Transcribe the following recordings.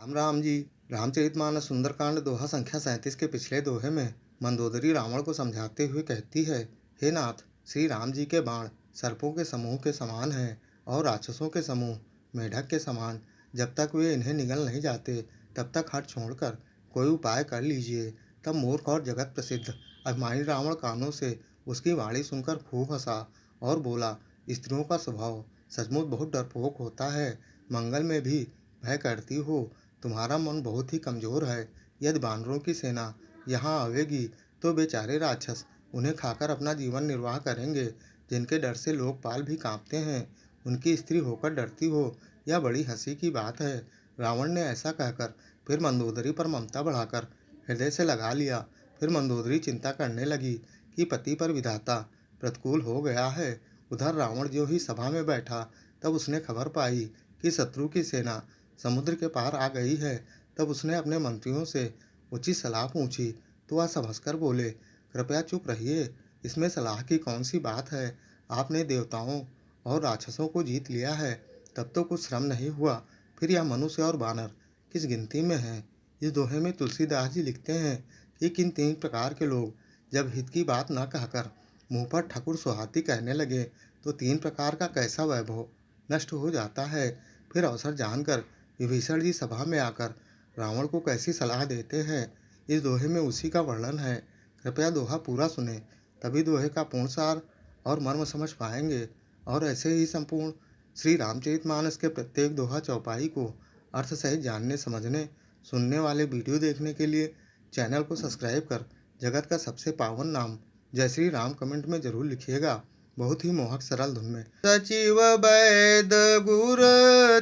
राम जी। रामचरितमानस सुंदरकांड दोहा संख्या 37 के पिछले दोहे में मंदोदरी रावण को समझाते हुए कहती है, हे नाथ, श्री राम जी के बाण सर्पों के समूह के समान हैं और राक्षसों के समूह मेढक के समान। जब तक वे इन्हें निगल नहीं जाते तब तक हट छोड़कर कोई उपाय कर लीजिए। तब मूर्ख और जगत प्रसिद्ध अभिमानी रावण कानों से उसकी वाणी सुनकर खूब हंसा और बोला, स्त्रियों का स्वभाव सचमुच बहुत डरपोक होता है। मंगल में भी भय करती हो। तुम्हारा मन बहुत ही कमजोर है। यदि बानरों की सेना यहाँ आवेगी तो बेचारे राक्षस उन्हें खाकर अपना जीवन निर्वाह करेंगे। जिनके डर से लोकपाल भी कांपते हैं, उनकी स्त्री होकर डरती हो, यह बड़ी हंसी की बात है। रावण ने ऐसा कहकर फिर मंदोदरी पर ममता बढ़ाकर हृदय से लगा लिया। फिर मंदोदरी चिंता करने लगी कि पति पर विधाता प्रतिकूल हो गया है। उधर रावण जो ही सभा में बैठा तब उसने खबर पाई कि शत्रु की सेना समुद्र के पार आ गई है। तब उसने अपने मंत्रियों से उचित सलाह पूछी तो वह सब हंसकर बोले, कृपया चुप रहिए, इसमें सलाह की कौन सी बात है। आपने देवताओं और राक्षसों को जीत लिया है, तब तो कुछ श्रम नहीं हुआ, फिर यह मनुष्य और बानर किस गिनती में हैं। इस दोहे में तुलसीदास जी लिखते हैं कि किन तीन प्रकार के लोग जब हित की बात न कहकर मुंह पर ठकुर सुहाती कहने लगे तो तीन प्रकार का कैसा वैभव नष्ट हो जाता है। फिर अवसर जानकर विभीषण जी सभा में आकर रावण को कैसी सलाह देते हैं, इस दोहे में उसी का वर्णन है। कृपया दोहा पूरा सुने, तभी दोहे का पूर्ण सार और मर्म समझ पाएंगे। और ऐसे ही संपूर्ण श्री रामचरितमानस के प्रत्येक दोहा चौपाई को अर्थ सहित जानने समझने सुनने वाले वीडियो देखने के लिए चैनल को सब्सक्राइब कर जगत का सबसे पावन नाम जय श्री राम कमेंट में जरूर लिखिएगा, बहुत ही मोहक सरल धुन में। सचिव वैद गुर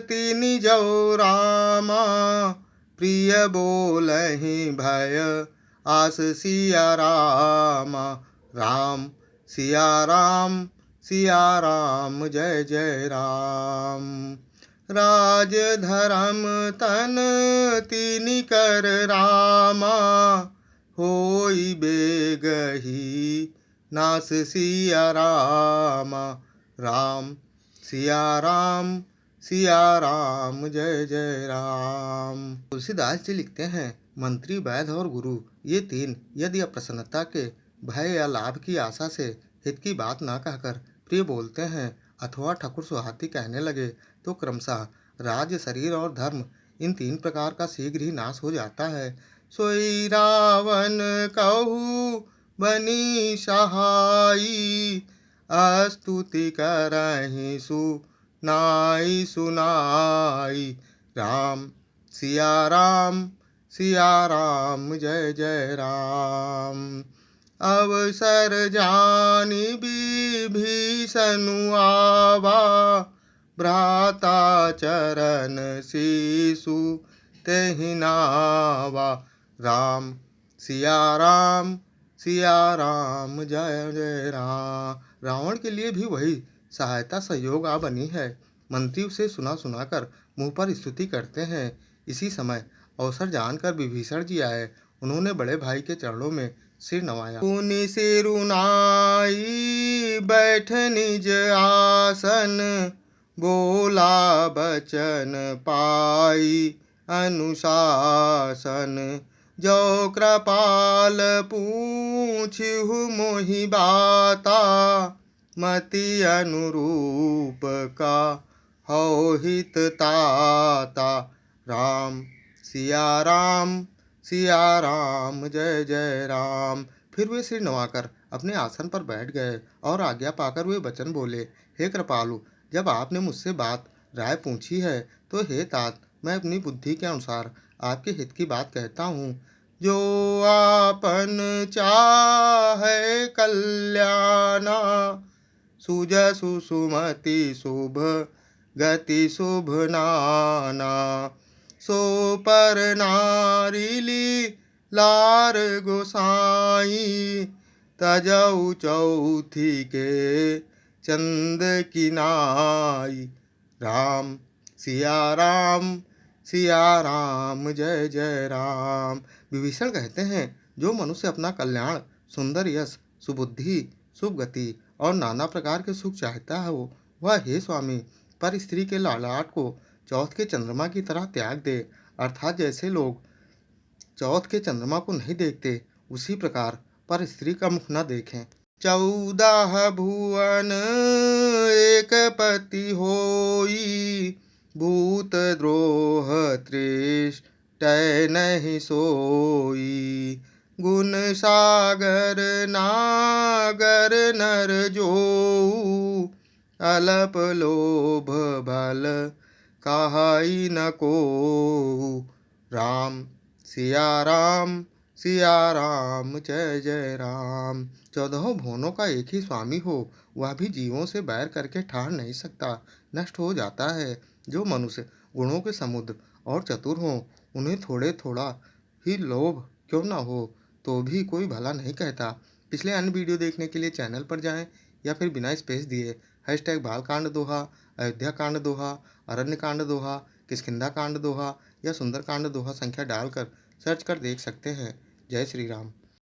तिनि जो रामा, प्रिय बोलहि भय आस सिया रामा। राम सिया राम सिया राम जय जय राम। राज धर्म तन तिनि कर रामा, होई बेगही नास सिया रामा। राम सिया राम जय जय राम। तुलसीदास जी लिखते हैं, मंत्री वैद्य और गुरु ये तीन यदि अप्रसन्नता के भय या लाभ की आशा से हित की बात ना कहकर प्रिय बोलते हैं अथवा ठकुर सुहाती कहने लगे तो क्रमशः राज्य, शरीर और धर्म इन तीन प्रकार का शीघ्र ही नाश हो जाता है। सोई रावण कहू बनी सहाई, स्तुति करहि सुनाई सुनाई। राम सिया राम जय जय राम। अवसर जानि विभीषण आवा, भ्राता चरण शीशु तेहि नावा। राम सिया राम जय जय राम। रावण के लिए भी वही सहायता सहयोग आ बनी है। मंत्री उसे सुना सुनाकर मुंह पर स्तुति करते हैं। इसी समय अवसर जानकर विभीषण जी आए। उन्होंने बड़े भाई के चरणों में सिर नवाया। पुनि सिरुनाई बैठ निज आसन, बोला बचन पाई अनुशासन। जो कृपाल पूछहु मोहि बाता, मति अनुरूप का हौ हित ताता। राम सिया राम जय जय राम। फिर वे सिर नवाकर अपने आसन पर बैठ गए और आज्ञा पाकर वे वचन बोले, हे कृपालु, जब आपने मुझसे बात राय पूछी है तो हे तात, मैं अपनी बुद्धि के अनुसार आपके हित की बात कहता हूँ। जो आपन चाहे कल्याणा, सुजसु सुमति शुभ गति शुभ नाना। सो पर नारी लार गोसाई, तजऊ चौथी के चंद की नाई। राम सिया राम जय जय राम। विभीषण कहते हैं, जो मनुष्य अपना कल्याण, सुंदर यश, सुबुद्धि, शुभ गति और नाना प्रकार के सुख चाहता हो, वह हे स्वामी पर स्त्री के लालाट को चौथ के चंद्रमा की तरह त्याग दे। अर्थात जैसे लोग चौथ के चंद्रमा को नहीं देखते, उसी प्रकार पर स्त्री का मुख न देखें। 14 भुवन एक पति होई, भूत द्रोह तृष्टै नहीं सोई। गुण सागर नागर नर जोऊ, अलप लोभ बल काहई न कोऊ। राम सिया राम जय जय राम। 14 भुवनों का एक ही स्वामी हो, वह भी जीवों से बैर करके ठहर नहीं सकता, नष्ट हो जाता है। जो मनुष्य गुणों के समुद्र और चतुर हों, उन्हें थोड़े थोड़ा ही लोभ क्यों न हो, तो भी कोई भला नहीं कहता। पिछले अन्य वीडियो देखने के लिए चैनल पर जाएं या फिर बिना स्पेस दिए #बालकांड दोहा, अयोध्या कांड दोहा, अरण्य कांड दोहा, किष्किंधा कांड दोहा या सुंदर कांड दोहा संख्या डालकर सर्च कर देख सकते हैं। जय श्री राम।